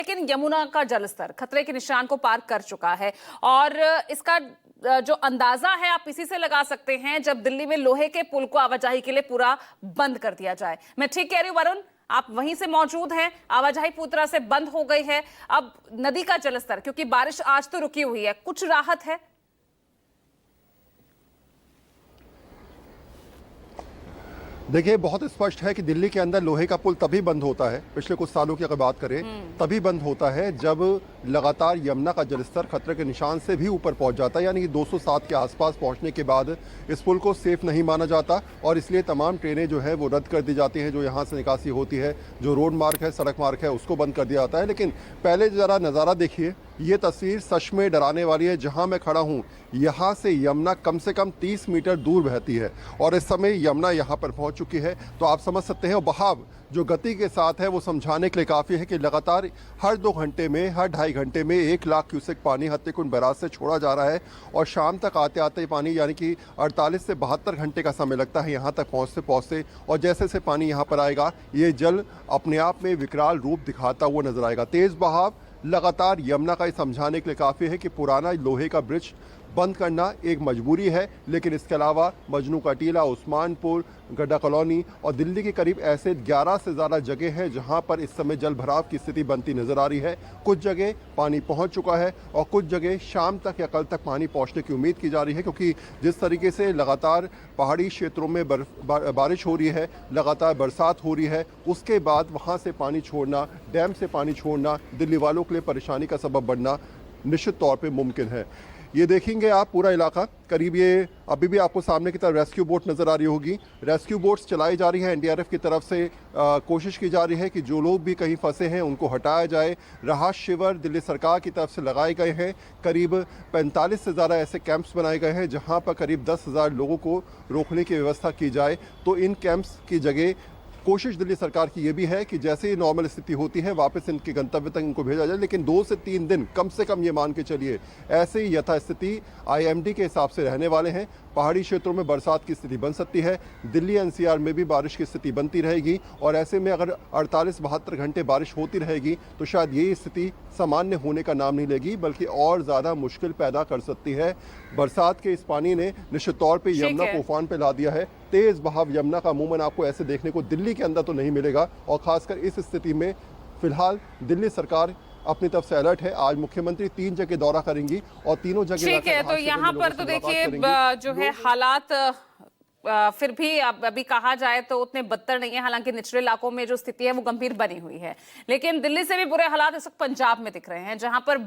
लेकिन यमुना का जलस्तर खतरे के निशान को पार कर चुका है और इसका जो अंदाजा है आप इसी से लगा सकते हैं जब दिल्ली में लोहे के पुल को आवाजाही के लिए पूरा बंद कर दिया जाए। मैं ठीक कह रही हूं वरुण? आप वहीं से मौजूद हैं, आवाजाही पूरी तरह से बंद हो गई है। अब नदी का जलस्तर, क्योंकि बारिश आज तो रुकी हुई है, कुछ राहत है? देखिए, बहुत स्पष्ट है कि दिल्ली के अंदर लोहे का पुल तभी बंद होता है, पिछले कुछ सालों की अगर बात करें तभी बंद होता है जब लगातार यमुना का जलस्तर खतरे के निशान से भी ऊपर पहुंच जाता है। यानी कि 207 के आसपास पहुंचने के बाद इस पुल को सेफ नहीं माना जाता और इसलिए तमाम ट्रेनें जो है वो रद्द कर दी जाती हैं। जो यहाँ से निकासी होती है, जो रोड मार्ग है, सड़क मार्ग है, उसको बंद कर दिया जाता है। लेकिन पहले ज़रा नज़ारा देखिए, ये तस्वीर सच में डराने वाली है। जहाँ मैं खड़ा हूँ यहाँ से यमुना कम से कम 30 मीटर दूर बहती है और इस समय यमुना यहाँ पर पहुँच चुकी है। तो आप समझ सकते हैं बहाव जो गति के साथ है वो समझाने के लिए काफ़ी है कि लगातार हर 2 घंटे में, हर 2.5 घंटे में 1 लाख क्यूसेक पानी हत्तीकुंड बैराज से छोड़ा जा रहा है और शाम तक आते आते पानी, यानी कि 48 से 72 घंटे का समय लगता है यहाँ तक पहुँचते पहुँचते। और जैसे से पानी यहाँ पर आएगा ये जल अपने आप में विकराल रूप दिखाता हुआ नजर आएगा। तेज़ बहाव लगातार यमुना का ये समझाने के लिए काफ़ी है कि पुराना लोहे का ब्रिज बंद करना एक मजबूरी है। लेकिन इसके अलावा मजनू का टीला, उस्मानपुर, गड्ढा कॉलोनी और दिल्ली के करीब ऐसे 11 से ज़्यादा जगह हैं जहां पर इस समय जल भराव की स्थिति बनती नजर आ रही है। कुछ जगह पानी पहुंच चुका है और कुछ जगह शाम तक या कल तक पानी पहुंचने की उम्मीद की जा रही है, क्योंकि जिस तरीके से लगातार पहाड़ी क्षेत्रों में बारिश हो रही है, लगातार बरसात हो रही है, उसके बाद वहाँ से पानी छोड़ना, डैम से पानी छोड़ना दिल्ली वालों के लिए परेशानी का सबब बनना निश्चित तौर पर मुमकिन है। ये देखेंगे आप पूरा इलाका करीब, ये अभी भी आपको सामने की तरफ रेस्क्यू बोट नज़र आ रही होगी। रेस्क्यू बोट्स चलाई जा रही है, एनडीआरएफ की तरफ से कोशिश की जा रही है कि जो लोग भी कहीं फंसे हैं उनको हटाया जाए। राहत शिविर दिल्ली सरकार की तरफ से लगाए गए हैं। करीब 45 से ज़्यादा ऐसे कैंप्स बनाए गए हैं जहां पर करीब 10,000 लोगों को रोकने की व्यवस्था की जाए। तो इन कैंप्स की जगह कोशिश दिल्ली सरकार की ये भी है कि जैसे ही नॉर्मल स्थिति होती है वापस इनके गंतव्य तक इनको भेजा जाए। लेकिन 2 से 3 दिन कम से कम ये मान के चलिए ऐसे ही यथास्थिति आईएमडी के हिसाब से रहने वाले हैं। पहाड़ी क्षेत्रों में बरसात की स्थिति बन सकती है, दिल्ली एनसीआर में भी बारिश की स्थिति बनती रहेगी और ऐसे में अगर 48-72 घंटे बारिश होती रहेगी तो शायद ये स्थिति सामान्य होने का नाम नहीं लेगी, बल्कि और ज़्यादा मुश्किल पैदा कर सकती है। बरसात के इस पानी ने निश्चित तौर पर यमुना को उफान पर ला दिया है। तेज़ बहाव यमुना का अमूमन आपको ऐसे देखने को दिल्ली के अंदर तो नहीं मिलेगा और खासकर इस स्थिति में फिलहाल दिल्ली सरकार अपनी तरफ से अलर्ट है। आज मुख्यमंत्री 3 जगह दौरा करेंगी और तीनों जगह ठीक है। तो यहाँ पर तो देखिए जो है हालात फिर भी अभी कहा जाए तो उतने बदतर नहीं है। हालांकि निचले इलाकों में जो स्थिति है वो गंभीर बनी हुई है, लेकिन दिल्ली से भी बुरे हालात इस वक्त पंजाब में दिख रहे हैं जहां पर